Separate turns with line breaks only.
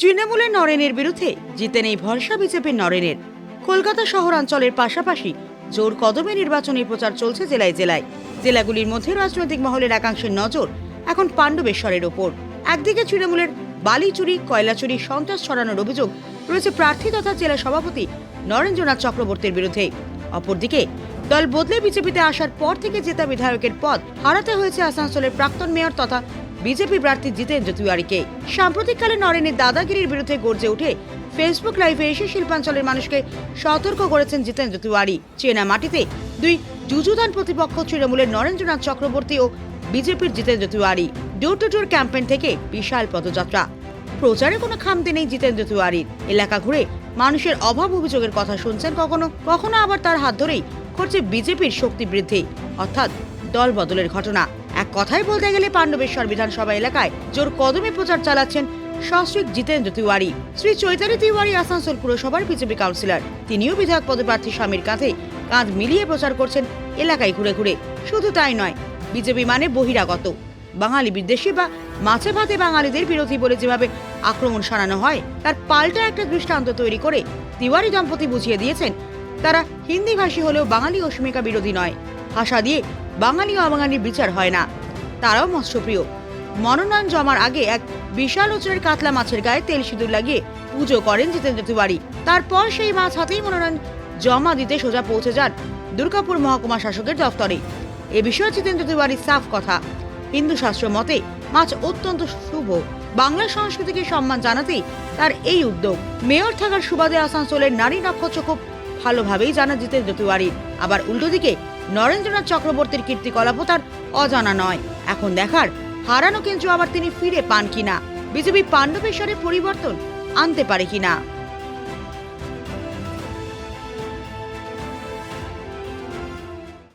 তৃণমূলের নরেনের বিরুদ্ধে জিতে নেই ভরসা বিজেপির নরেনের। কলকাতা শহরাঞ্চলের পাশাপাশি জোর কদমে নির্বাচনী প্রচার চলছে জেলায় জেলায়। জেলাগুলির মধ্যে রাজনৈতিক মহলের একাংশের নজর এখন পাণ্ডবেশ্বরের ওপর। একদিকে তৃণমূলের বালি চুরি, কয়লা চুরি, সন্ত্রাস ছড়ানোর অভিযোগ রয়েছে প্রার্থী তথা জেলা সভাপতি নরেন্দ্রনাথ চক্রবর্তীর বিরুদ্ধে। অপরদিকে দল বদলে বিজেপিতে আসার পর থেকে জেতা বিধায়কের পদ হারাতে হয়েছে আসানসোলের প্রাক্তন মেয়র তথা বিজেপি প্রার্থী জিতেন্দ্র তিওয়ারিকে। সাম্প্রতিককালে নরেনের দাদাগিরির বিরুদ্ধে গর্জে উঠে ফেসবুক লাইভে এসে শিল্পাঞ্চলের মানুষকে সতর্ক করেছেন জিতেন্দ্র তিওয়ারি। চেনা মাটিতে দুই যুযুধান প্রতিপক্ষ তৃণমূলের নরেন্দ্রনাথ চক্রবর্তী ও বিজেপির Jitendra Tiwari. Door to door campaign থেকে বিশাল পদযাত্রা, প্রচারে কোনো খামতি নেই জিতেন্দ্র তিওয়ারির। এলাকা ঘুরে মানুষের অভাব অভিযোগের কথা শুনছেন, কখনো কখনো আবার তার হাত ধরেই ঘটছে বিজেপির শক্তি বৃদ্ধি, অর্থাৎ দল বদলের ঘটনা। এক কথায় বলতে গেলে পাণ্ডবেশ্বর বিধানসভা এলাকায় জোর কদমে প্রচার চালাচ্ছেন সস্ত্রীক জিতেন্দ্র তিওয়ারি। শ্রী চৈতালি তিওয়ারি আসানসোল পুরসভার বিজেপি কাউন্সিলর। তিনিও বিধায়ক পদপ্রার্থী স্বামীর কাঁধে কাঁধ মিলিয়ে প্রচার করছেন এলাকায় ঘুরে ঘুরে। শুধু তাই নয়, বিজেপি মানে বহিরাগত, বাঙালি বিদ্বেষী বা মাছে ভাতে বাঙালিদের বিরোধী বলে যেভাবে আক্রমণ সানানো হয়, তার পাল্টা একটা দৃষ্টান্ত তৈরি করে তিওয়ারি দম্পতি বুঝিয়ে দিয়েছেন তারা হিন্দি ভাষী হলেও বাঙালি অস্মিকা বিরোধী নয়। ভাষা দিয়ে বাঙালি ও অবাঙালির বিচার হয় না। তারাও মৎস্যপ্রিয়। মনোনয়ন জমার আগে এক বিশাল ওজনের কাতলা মাছের গায়ে তেল সিঁদুর লাগিয়ে পুজো করেন জিতেন্দ্র তিওয়ারি। তারপর সেই মাছ হাতেই মনোনয়ন জমা দিতে সোজা পৌঁছে যান দুর্গাপুর মহকুমা শাসকের দফতরে। এ বিষয়ে জিতেন্দ্র তিওয়ারির সাফ কথা, হিন্দু শাস্ত্র মতে মাছ অত্যন্ত শুভ, বাংলা সংস্কৃতিকে সম্মান জানাতেই তার এই উদ্যোগ। মেয়র থাকার সুবাদে আসানসোলের নারী নক্ষত্র খুব ভালোভাবেই জানা জিতেন্দ্র তিওয়ারির। আবার উল্টো দিকে নরেন্দ্রনাথ চক্রবর্তীর কীর্তিকলাপও তার অজানা নয়। এখন দেখার হারানো কেন্দ্র আবার তিনি ফিরে পান কিনা, বিজেপি পাণ্ডবেশ্বরে পরিবর্তন আনতে পারে কিনা।